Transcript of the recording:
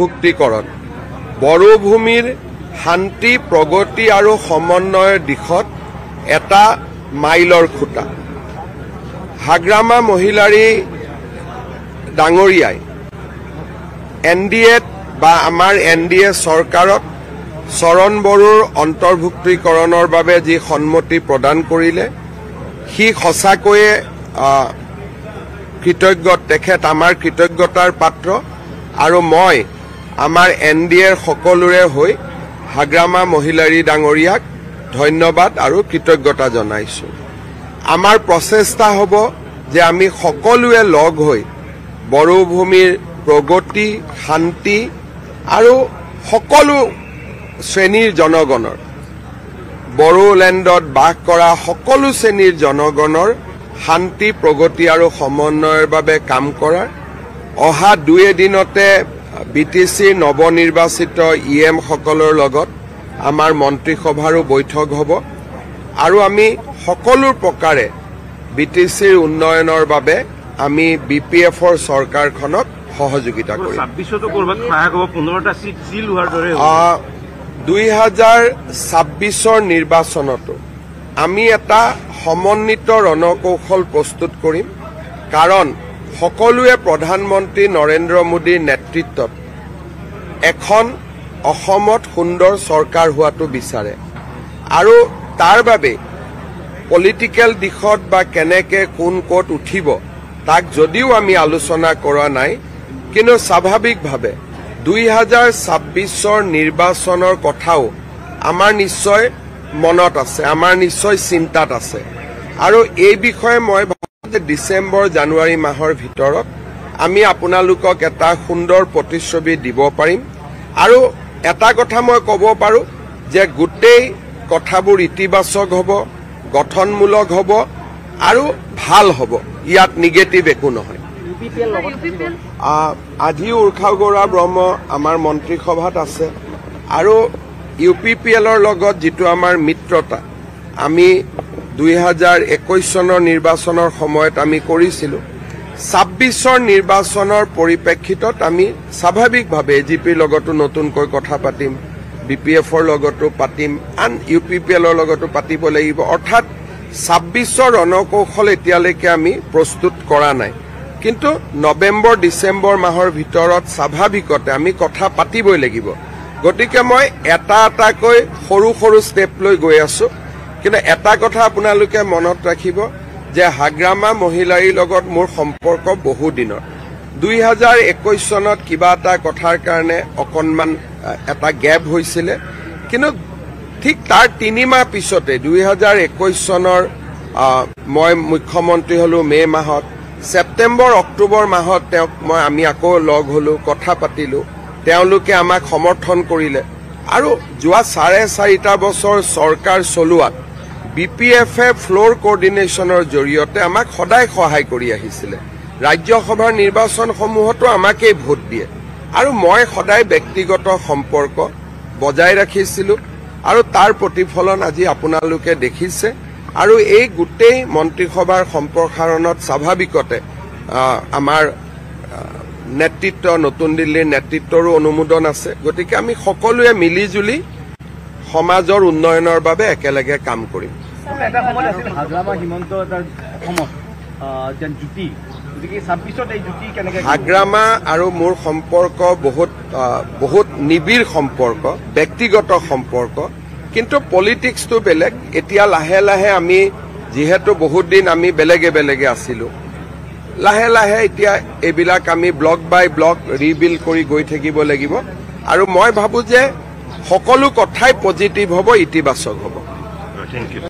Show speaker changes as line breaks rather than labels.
ভুক্তিকৰণ বড়োভূমিৰ শান্তি প্ৰগতি আৰু সমন্বয়ৰ দিশত এটা মাইলৰ খুঁটা হাগ্ৰামা মহিলাৰী ডাঙৰীয়াই এনডিএ বা আমাৰ এনডিএ চৰকাৰত চৰণ বড়োৰ অন্তৰ্ভুক্তিকৰণৰ বাবে যি সন্মতি প্ৰদান কৰিলে সি সঁচাকৈয়ে কৃতজ্ঞ তেখেত আমাৰ কৃতজ্ঞতাৰ পাত্ৰ আৰু মই আমাৰ এনডিএৰ সকলোৰে হৈ হাগ্ৰামা মহিলাৰী ডাঙৰীয়াক ধন্যবাদ আৰু কৃতজ্ঞতা জনাইছো। আমাৰ প্ৰচেষ্টা হ'ব যে আমি সকলোৱে লগ হৈ বড়োভূমিৰ প্ৰগতি শান্তি আৰু সকলো শ্ৰেণীৰ জনগণৰ বড়োলেণ্ডত বাস কৰা সকলো শ্ৰেণীৰ জনগণৰ শান্তি প্ৰগতি আৰু সমন্বয়ৰ বাবে কাম কৰাৰ অহা 2 দিনতে বিটিসি নৱনিৰ্বাচিত ইএম সকলৰ লগত আমাৰ মন্ত্ৰীসভাৰো বৈঠক হ'ব আৰু আমি সকলো প্ৰকাৰে বিটিসিৰ উন্নয়নৰ বাবে আমি বিপিএফৰ চৰকাৰখনক সহযোগিতা কৰিম।
26তো কৰবাত সহায় হ'ব 15টা সিট জিল হোৱাৰ দৰে
2026ৰ নিৰ্বাচনতো আমি এটা সমন্বিত ৰণকৌশল প্ৰস্তুত কৰিম কাৰণ সকলোৱে প্ৰধানমন্ত্ৰী নৰেন্দ্ৰ মোদীৰ নেতৃত্বত এখন অসমত সুন্দৰ চৰকাৰ হোৱাটো বিচাৰে আৰু তাৰ বাবে পলিটিক্যাল দিশত বা কেনেকে কোন ক'ত উঠিব তাক যদিও আমি আলোচনা কৰা নাই কিন্তু স্বাভাৱিকভাৱে 2026ৰ নিৰ্বাচনৰ কথাও আমাৰ নিশ্চয় মনত আছে আমাৰ নিশ্চয় চিন্তাত আছে আৰু এই বিষয়ে মই ডিসেম্বৰ জানুৱাৰী মাহৰ ভিতৰত আমি আপোনালোকক এটা সুন্দৰ প্ৰতিশ্ৰুতি দিব পাৰিম আৰু এটা কথা মই ক'ব পাৰো যে গোটেই কথাবোৰ ইতিবাচক হ'ব গঠনমূলক হ'ব আৰু ভাল হ'ব ইয়াত নিগেটিভ একো নহয়। আজি উৰ্খাগৌৰা ব্ৰহ্ম আমাৰ মন্ত্ৰীসভাত আছে আৰু ইউপিপিএলৰ লগত যিটো আমাৰ মিত্ৰতা আমি 2021 চনৰ নিৰ্বাচনৰ সময়ত আমি কৰিছিলো 26ৰ নিৰ্বাচনৰ পৰিপ্ৰেক্ষিতত আমি স্বাভাৱিকভাৱে এজিপিৰ লগতো নতুনকৈ কথা পাতিম বিপিএফৰ লগতো পাতিম আন ইউপিপিএলৰ লগতো পাতিব লাগিব অৰ্থাৎ 26ৰ ৰণকৌশল এতিয়ালৈকে আমি প্ৰস্তুত কৰা নাই কিন্তু নৱেম্বৰ ডিসেম্বৰ মাহৰ ভিতৰত স্বাভাৱিকতে আমি কথা পাতিবই লাগিব গতিকে মই এটা এটাকৈ সৰু সৰু ষ্টেপ লৈ গৈ আছো কিন্তু এটা কথা আপোনালোকে মনত ৰাখিব যে হাগ্ৰামা মহিলাৰীৰ লগত মোৰ সম্পৰ্ক বহু দিনৰ 2021 চনত কিবা এটা কথাৰ কাৰণে অকণমান এটা গ্যাপ হৈছিল কিন্তু ঠিক তাৰ 3 মাহ পিছতে 2021 চনৰ মই মুখ্যমন্ত্ৰী হলো মে মাহত সেপ্টেম্বৰ অক্টোবৰ মাহত তেওঁক মই আমি আকৌ লগ হলো কথা পাতিলো তেওঁলোকে আমাক সমৰ্থন কৰিলে আৰু যোৱা 4.5 বছৰ চৰকাৰ চলোৱাত বিপিএফে ফ্লোৰ কোঅৰ্ডিনেশ্যনৰ জৰিয়তে আমাক সদায় সহায় কৰি আহিছিল ৰাজ্যসভাৰ নিৰ্বাচনসমূহতো আমাকেই ভোট দিয়ে আৰু মই সদায় ব্যক্তিগত সম্পৰ্ক বজাই ৰাখিছিলো আৰু তাৰ প্ৰতিফলন আজি আপোনালোকে দেখিছে আৰু এই গোটেই মন্ত্ৰীসভাৰ সম্প্ৰসাৰণত স্বাভাৱিকতে আমাৰ নেতৃত্ব নতুন দিল্লীৰ নেতৃত্বৰো অনুমোদন আছে গতিকে আমি সকলোৱে মিলিজুলি সমাজৰ উন্নয়নৰ বাবে একেলগে কাম কৰিম।
এটা সময় আছিল হাগ্ৰামা হিমন্ত এটা অসমত যেন জুতি গতিকে 26ত এই জুতি কেনেকৈ
হাগ্ৰামা আৰু মোৰ সম্পৰ্ক বহুত নিবিড় সম্পৰ্ক ব্যক্তিগত সম্পৰ্ক কিন্তু পলিটিক্সটো বেলেগ এতিয়া লাহে লাহে আমি যিহেতু বহুত দিন আমি বেলেগে বেলেগে আছিলো লাহে লাহে এতিয়া এইবিলাক আমি ব্লক বাই ব্লক ৰিবিল্ড কৰি গৈ থাকিব লাগিব আৰু মই ভাবো যে সকলো কথাই পজিটিভ হ'ব ইতিবাচক হ'ব।